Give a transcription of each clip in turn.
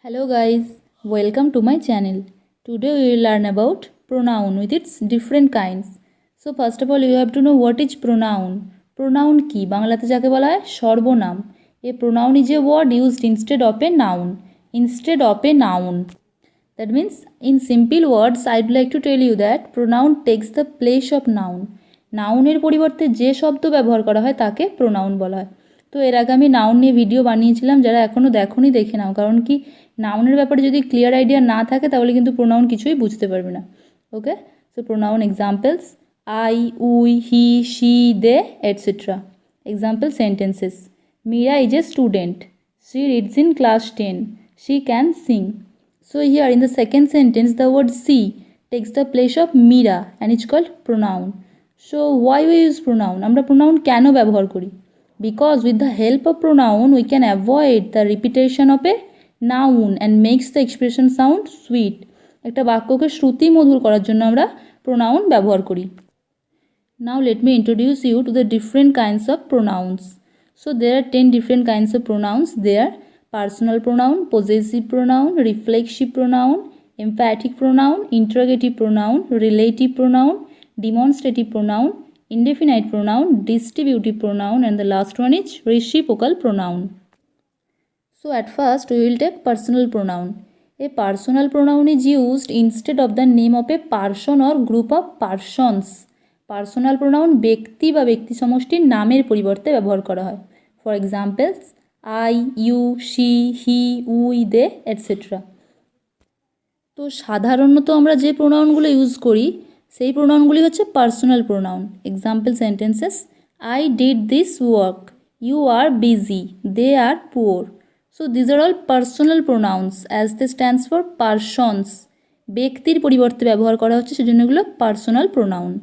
Hello guys, welcome to my channel. Today we will learn about pronoun with its different kinds. So first of all you have to know what is pronoun. Pronoun কি বাংলাতে যাকে বলা হয় সর্বনাম. A pronoun is a word used instead of a noun. Instead of a noun. That means in simple words I would like to tell you that pronoun takes the place of noun. নাউনের পরিবর্তে যে শব্দ ব্যবহার করা হয় তাকে pronoun বলা হয়। তো এর আগে আমি নাউন নিয়ে ভিডিও বানিয়েছিলাম, যারা এখনও দেখোনি দেখে নাও, কারণ কি নাউনের ব্যাপারে যদি ক্লিয়ার আইডিয়া না থাকে তাহলে কিন্তু প্রোনাউন কিছুই বুঝতে পারবে না। Okay, so pronoun examples I, we, he, she, they etcetera. Example sentences: Meera is a student, she reads in class 10, she can sing. So here in the second sentence the word she takes the place of Mira and it's called pronoun. So why we use pronoun? আমরা pronoun কেন ব্যবহার করি? Because with the help of pronoun we can avoid the repetition of a noun and makes the expression sound sweet. একটা বাক্যকে শ্রুতি মধুর করার জন্য আমরা pronoun ব্যবহার করি। Now let me introduce you to the different kinds of pronouns. So there are 10 different kinds of pronouns. There personal pronoun, possessive pronoun, reflexive pronoun, emphatic pronoun, interrogative pronoun, relative pronoun, demonstrative pronoun, indefinite pronoun, distributive pronoun, and the last one is reciprocal pronoun. So at first we will take personal pronoun. A personal pronoun is used instead of the name of a person or group of persons. Personal pronoun ব্যক্তি বা ব্যক্তি সমষ্টির নামের পরিবর্তে ব্যবহার করা হয়। For examples I, you, she, he, we, they etcetera. তো সাধারণত আমরা যে প্রোনাউনগুলো ইউজ করি সেই প্রোনাউনগুলি হচ্ছে personal pronoun. Example sentences: I did this work, you are busy, they are poor. So these are all personal pronouns as they stands for persons. ব্যক্তির পরিবর্তে ব্যবহার করা হচ্ছে, সেজন্য এগুলো personal pronoun.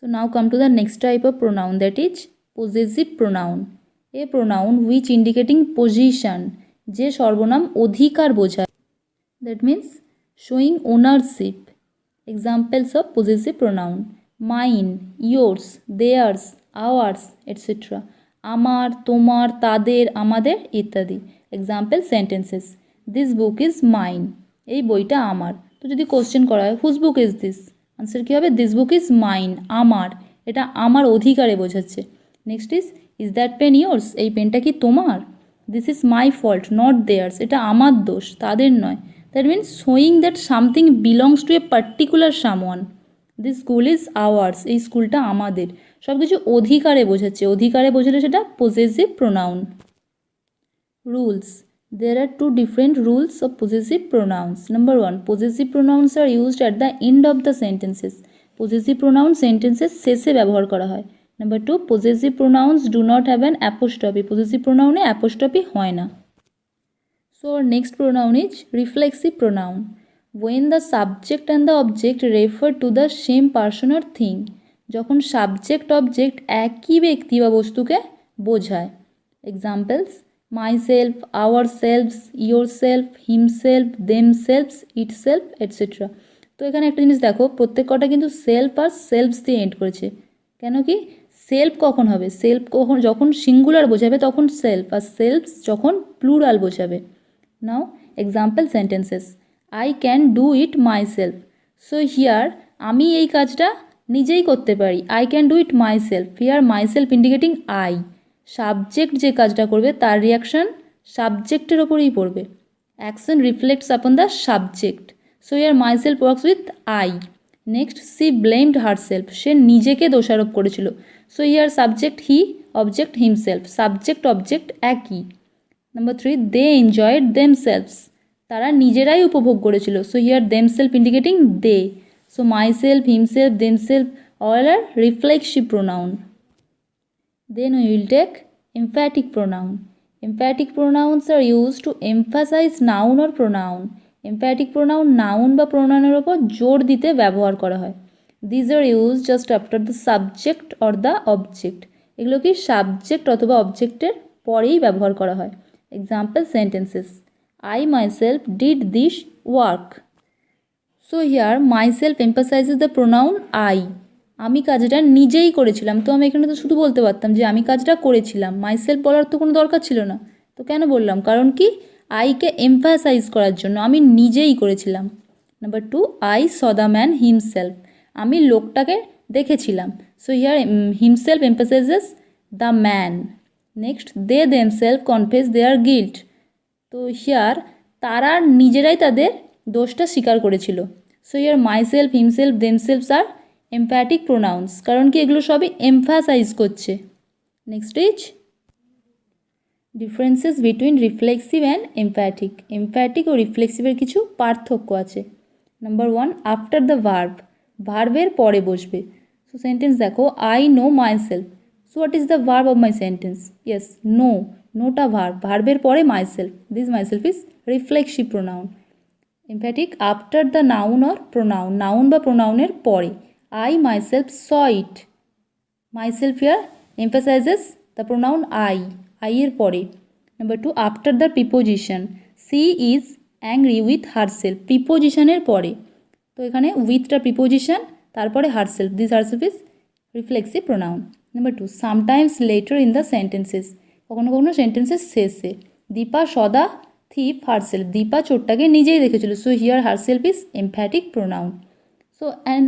So now come to the next type of pronoun, that is possessive pronoun. A pronoun which indicating position, যে সর্বনাম অধিকার বোঝায়। That means showing ownership. Examples of possessive pronoun: mine, yours, theirs, ours, etc. আমার, তোমার, তাদের, আমাদের ইত্যাদি। Example sentences: this book is mine, এই বইটা আমার। তো যদি কোশ্চেন করা হয় whose book is this, answer কী হবে? দিস বুক ইজ মাইন, আমার, এটা আমার অধিকারে বোঝাচ্ছে। Next is that pen yours, এই পেনটা কি তোমার? This is my fault not theirs, এটা আমার দোষ তাদের নয়। That means showing that something belongs to a particular someone. This school is ours, এই স্কুলটা আমাদের। সব কিছু অধিকারে বোঝাচ্ছে, অধিকারে বোঝালে সেটা possessive pronoun. Rules: there are two different rules of possessive pronouns. Number one, possessive pronouns are used at the end of the sentences. Possessive pronoun sentences শেষে ব্যবহার করা হয়। Number two, possessive pronouns do not have an apostrophe. Possessive pronoun A apostrophe হয় না। So our next pronoun is reflexive pronoun. When the subject and the object refer to the same person or thing. যখন subject object একই ব্যক্তি বা বস্তুকে বোঝায়। Examples: myself, ourselves, yourself, himself, themselves, itself, etc. তো এখানে একটা জিনিস দেখো, প্রত্যেক কটা কিন্তু সেলফ আর সেলফস দিয়ে এন্ড করেছে। কেন কি? সেলফ কখন হবে? সেলফ কখন যখন সিঙ্গুলার বোঝাবে তখন সেলফ, আর সেলফস যখন প্লুরাল বোঝাবে। Now example sentences: I can do it myself. So here আমি এই কাজটা নিজেই করতে পারি, I can do it myself. Here myself indicating I. Subject যে কাজটা করবে তার রিয়াকশান সাবজেক্টের ওপরেই পড়বে। Action reflects upon the subject. So here myself works with I. Next, she blamed herself, সে নিজেকে দোষারোপ করেছিল। So year subject he, object himself, subject object একই। Number three, they enjoyed themselves, তারা নিজেরাই উপভোগ করেছিল। So here themself indicating they. So myself, himself, themself all are reflexive pronoun. Then we will take emphatic pronoun. Emphatic pronouns are used to emphasize noun or pronoun. Emphatic pronoun noun বা প্রোনাউনের ওপর জোর দিতে ব্যবহার করা হয়। These are used just after the subject or the object. এগুলো কি subject অথবা অবজেক্টের পরেই ব্যবহার করা হয়। Example sentences: I myself did this work. So here myself emphasizes the pronoun I. আমি কাজটা নিজেই করেছিলাম। তো আমি এখানে তো শুধু বলতে পারতাম যে আমি কাজটা করেছিলাম, মাইসেলফ বলার তো কোনো দরকার ছিল না। তো কেন বললাম? কারণ কি আইকে এমফাসাইজ করার জন্য আমি নিজেই করেছিলাম। Number 2, I saw the man himself, আমি লোকটাকে দেখেছিলাম। So here himself emphasizes the man. Next, they themselves confess their guilt, তো হিয়ার তারা নিজেরাই তাদের দোষটা স্বীকার করেছিল। So here myself, himself, themselves আর এমপ্যাটিক প্রোনাউন্স, কারণ কি এগুলো সবই এমফাসাইজ করছে। Next is differences between reflexive and emphatic. Emphatic ও রিফ্লেক্সিভের কিছু পার্থক্য আছে। নাম্বার 1, আফটার দ্য ভার্ব, ভার্বের পরে বসবে। সো সেন্টেন্স দেখো, I know myself. So what is the verb of my sentence? Yes, no, নোটা ভার্ব, ভার্বের পরে myself, this myself is reflexive pronoun. Emphatic, after the noun or pronoun, noun বা প্রোনাউনের পরে। I myself saw it, myself here emphasizes the pronoun I, I এর পরে। Number 2, after the preposition, she is angry with herself, প্রিপোজিশনের পরে। তো এখানে উইথটা প্রিপোজিশন, তারপরে herself, this herself is reflexive pronoun. Number 2, sometimes letter in the sentences, কখনো কখনো সেন্টেন্সের শেষে। দীপা সদা থিপ হারসেলফ, দীপা চোরটাকে নিজেই দেখেছিল। So here herself is emphatic pronoun. So an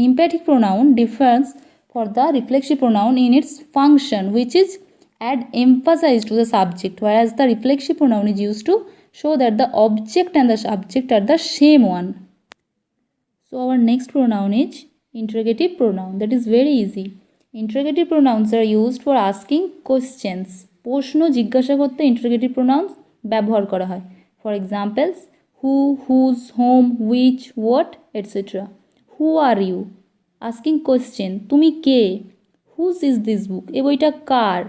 emphatic pronoun differs for the reflexive pronoun in its function, which is add emphasis to the subject, whereas the reflexive pronoun is used to show that the object and the subject are the same one. So our next pronoun is interrogative pronoun. That is very easy. Interrogative pronouns are used for asking questions. প্রশ্ন জিজ্ঞাসা করতে interrogative pronouns ব্যবহার করা হয়। For examples, who, whose, whom, which, what, etc. Who are you? Asking question, তুমি কে? Whose is this book? এই বইটা কার?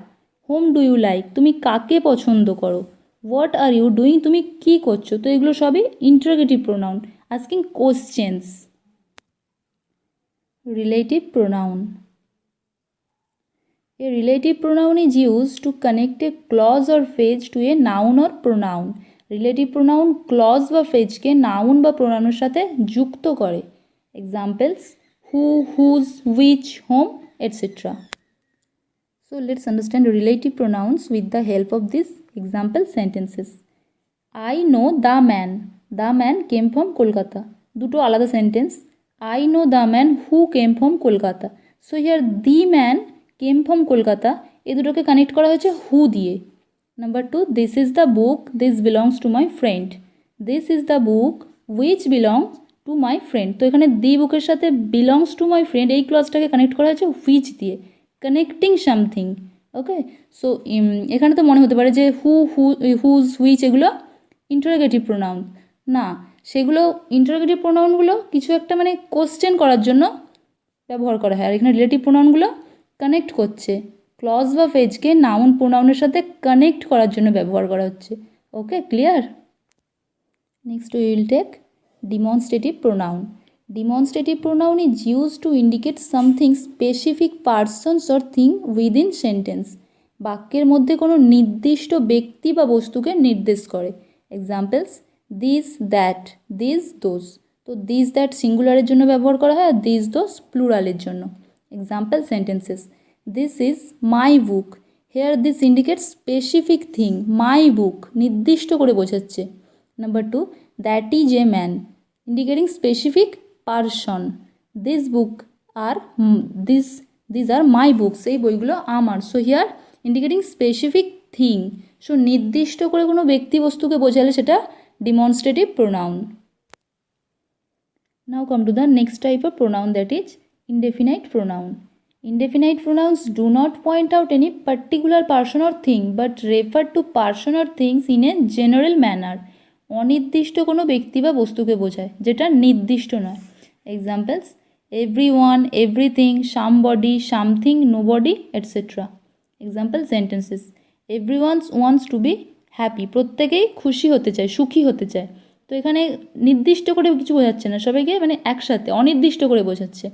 Whom do you like? তুমি কাকে পছন্দ করো? What are you doing? তুমি কি করছো? তো এগুলো সবই interrogative pronoun, asking questions. Relative pronoun. A relative pronoun is used to connect a clause or phrase to a noun or pronoun. Relative pronoun clause বা ফ্রেজকে নাউন বা প্রোনাউনের সাথে যুক্ত করে। Examples, who, whose, which, whom, etcetera. So let's understand relative pronouns with the help of this example sentences. I know the man, the man came from Kolkata, দুটো আলাদা sentence. I know the man who came from Kolkata. So here the man came from Kolkata, এই দুটোকে connect করা হয়েছে হু দিয়ে। Number 2, this is the book, this belongs to my friend. This is the book which belongs to my friend. তো এখানে দি বুকের সাথে belongs to my friend এই ক্লজটাকে কানেক্ট করা হয়েছে which দিয়ে, কানেক্টিং সামথিং। ওকে, সো এখানে তো মনে হতে পারে যে হুজ, হুইচ এগুলো ইন্টারোগেটিভ প্রোনাউন। না, সেগুলো ইন্টারোগেটিভ প্রোনাউনগুলো কিছু একটা মানে কোশ্চেন করার জন্য ব্যবহার করা হয়, আর এখানে রিলেটিভ প্রোনাউনগুলো কানেক্ট করছে, ক্লজ বা ফ্রেজকে নাউন প্রোনাউনের সাথে কানেক্ট করার জন্য ব্যবহার করা হচ্ছে। Okay, clear? Next we will take demonstrative pronoun. Demonstrative pronoun is use to indicate something specific persons or thing within sentence. বাক্যের মধ্যে কোনো নির্দিষ্ট ব্যক্তি বা বস্তুকে নির্দেশ করে। Examples, this, that, this, those. তো দিস, দ্যাট সিঙ্গুলারের জন্য ব্যবহার করা হয়, আর দিস, দোজ প্লুরালের জন্য। Example sentences, this is my book. Here this indicates specific thing, my book নির্দিষ্ট করে বোঝাচ্ছে। Number 2, that is a man, indicating specific person. This book আর দিস আর মাই বুকস, এই বইগুলো আমার। So here indicating specific thing. So নির্দিষ্ট করে কোনো ব্যক্তি বস্তুকে বোঝালে সেটা demonstrative pronoun. Now come to the next type of pronoun, that is indefinite pronoun. Indefinite pronouns do not point out any particular person or thing but refer to person or things in a general manner. অনির্দিষ্ট কোনো ব্যক্তি বা বস্তুকে বোঝায় যেটা নির্দিষ্ট নয়। Examples, everyone, everything, somebody, something, nobody, etcetera. Example sentences, everyone wants to be happy, প্রত্যেকেই খুশি হতে চায়, সুখী হতে চায়। তো এখানে নির্দিষ্ট করে কিছু বোঝাচ্ছে না, সবাইকে মানে একসাথে অনির্দিষ্ট করে বোঝাচ্ছে।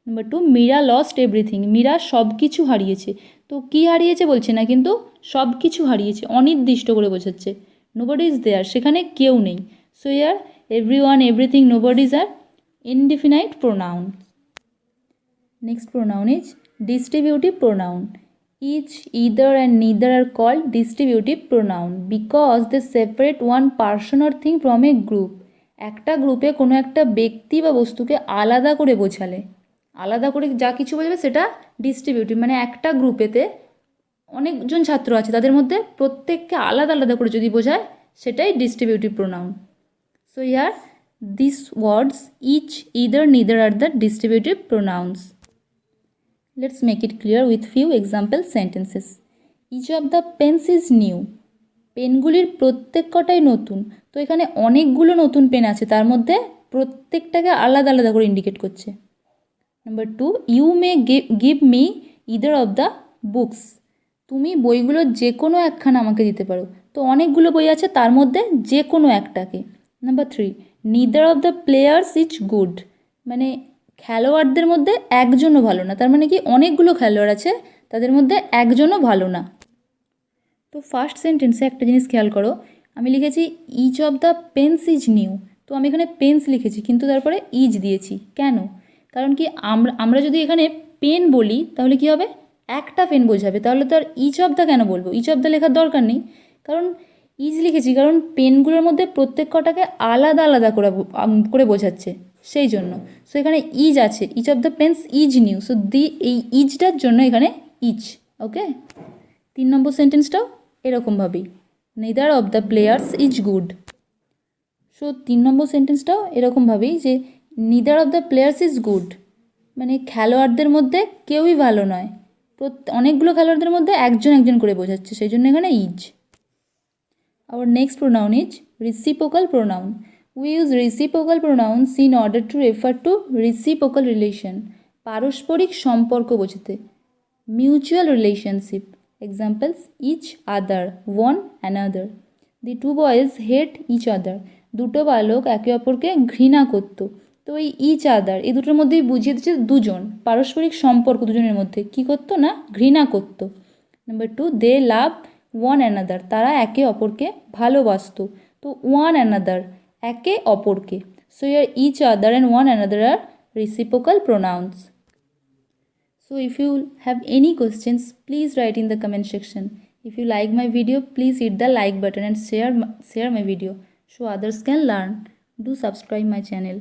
Number 2, Meera lost everything, Meera সব কিছু হারিয়েছে। তো কি হারিয়েছে বলছে না, কিন্তু সব কিছু হারিয়েছে, অনির্দিষ্ট করে বোঝাচ্ছে। নোবডি ইজ দেয়ার, সেখানে কেউ নেই। So here everyone, everything, nobody's আর indefinite pronoun. Next pronoun is distributive pronoun. Each, either and neither are called distributive pronoun because they separate one person or thing from a group. একটা গ্রুপে কোনো একটা ব্যক্তি বা বস্তুকে আলাদা করে বোঝালে, আলাদা করে যা কিছু বোঝাবে সেটা ডিস্ট্রিবিউটিভ, মানে একটা গ্রুপেতে অনেকজন ছাত্র আছে তাদের মধ্যে প্রত্যেককে আলাদা আলাদা করে যদি বোঝায় সেটাই distributive pronoun. So here this words each, either, neither are the distributive pronouns. Let's make it clear with few example sentences. Each of the pens is new. পেনগুলির প্রত্যেক কটাই নতুন। তো এখানে অনেকগুলো নতুন পেন আছে, তার মধ্যে প্রত্যেকটাকে আলাদা আলাদা করে ইন্ডিকেট করছে। Number 2, you may give me either of the books. তুমি বইগুলোর যে কোনো একখানা আমাকে দিতে পারো। তো অনেকগুলো বই আছে, তার মধ্যে যে কোনো একটাকে। Number 3, neither of the players is good. মানে খেলোয়াড়দের মধ্যে একজনও ভালো না, তার মানে কি অনেকগুলো খেলোয়াড় আছে, তাদের মধ্যে একজনও ভালো না। তো ফার্স্ট সেন্টেন্সে একটা জিনিস খেয়াল করো, আমি লিখেছি each of the pens is new. তো আমি এখানে পেন্স লিখেছি কিন্তু তারপরে ইজ দিয়েছি কেন? কারণ কি আমরা যদি এখানে পেন বলি তাহলে কি হবে, একটা পেন বোঝাবে, তাহলে তো আর ইচ অফ দ্য কেন বলবো, ইচ অফ দ্য লেখার দরকার নেই। কারণ ইজ লিখেছি কারণ পেনগুলোর মধ্যে প্রত্যেক কটাকে আলাদা আলাদা করে বোঝাচ্ছে, সেই জন্য। সো এখানে ইজ আছে, each of the pens is new, so এই ইজটার জন্য এখানে ইচ। ওকে, 3 নম্বর সেন্টেন্সটাও এরকমভাবেই, neither of the players is good. So 3 নম্বর সেন্টেন্সটাও এরকমভাবেই যে neither of the players is good, মানে খেলোয়াড়দের মধ্যে কেউই ভালো নয়, অনেকগুলো খেলোয়াড়দের মধ্যে একজন একজন করে বোঝাচ্ছে, সেই জন্য এখানে is. Hour next pronoun is reciprocal pronoun. We use reciprocal pronouns in order to refer to reciprocal relation, পারস্পরিক সম্পর্ক বোঝাতে। Mutual relationship, examples each other, one another. The two boys hate each other, দুটো বালক একে অপরকে ঘৃণা করতো। তো এই ইচ আদার এই দুটোর মধ্যেই বুঝিয়ে দিচ্ছে দুজন, পারস্পরিক সম্পর্ক দুজনের মধ্যে কী করতো না, ঘৃণা করতো। Number 2, they love one another, তারা একে অপরকে ভালোবাসতো। তো ওয়ান অ্যানাদার একে অপরকে। So here each other and one another are reciprocal pronouns. So if you have any questions, please write in the comment section. If you like my video, please hit the like button and share my video so others can learn. Do subscribe my channel.